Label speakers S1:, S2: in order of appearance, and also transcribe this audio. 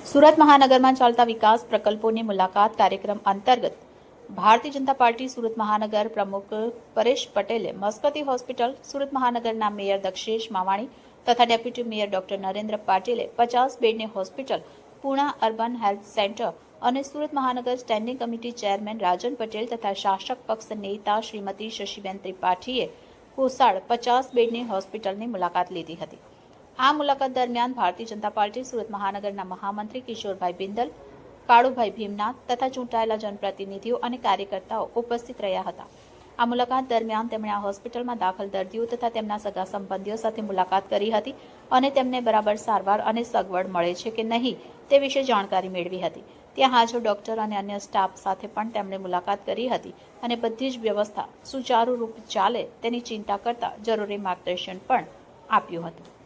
S1: સુરત મહાનગરમાં ચાલતા વિકાસ પ્રકલ્પોની મુલાકાત કાર્યક્રમ અંતર્ગત ભારતીય જનતા પાર્ટી સુરત મહાનગર પ્રમુખ પરેશ પટેલે મસ્કતી હોસ્પિટલ, સુરત મહાનગરના મેયર દક્ષેશ માવાણી તથા ડેપ્યુટી મેયર ડોક્ટર નરેન્દ્ર પાટીલે 50 બેડની hospital, Puna urban health centre અને સુરત મહાનગર સ્ટેન્ડિંગ કમિટી ચેરમેન રાજન પટેલ તથા શાસક પક્ષ નેતા શ્રીમતી શશીબેન ત્રિપાઠીએ કોસાડ 50 બેડની હોસ્પિટલની મુલાકાત લીધી હતી। આ મુલાકાત દરમિયાન ભારતીય જનતા પાર્ટી સુરત મહાનગરના મહામંત્રી કિશોરભાઈ બિંદલ, કાળુભાઈ ભીમનાથ તથા ચૂંટાયેલા જનપ્રતિનિધિઓ અને કાર્યકર્તાઓ ઉપસ્થિત રહ્યા હતા। આ મુલાકાત દરમિયાન તેમણે આ હોસ્પિટલમાં દાખલ દર્દીઓ તથા તેમના સગા સંબંધીઓ સાથે મુલાકાત કરી હતી અને તેમને બરાબર સારવાર અને સગવડ મળે છે કે નહીં તે વિશે જાણકારી મેળવી હતી। ત્યાં હાજર ડોક્ટર અને અન્ય સ્ટાફ સાથે પણ તેમણે મુલાકાત કરી હતી અને બધી જ વ્યવસ્થા સુચારુ રૂપે ચાલે તેની ચિંતા કરતા જરૂરી માર્ગદર્શન પણ આપ્યું હતું।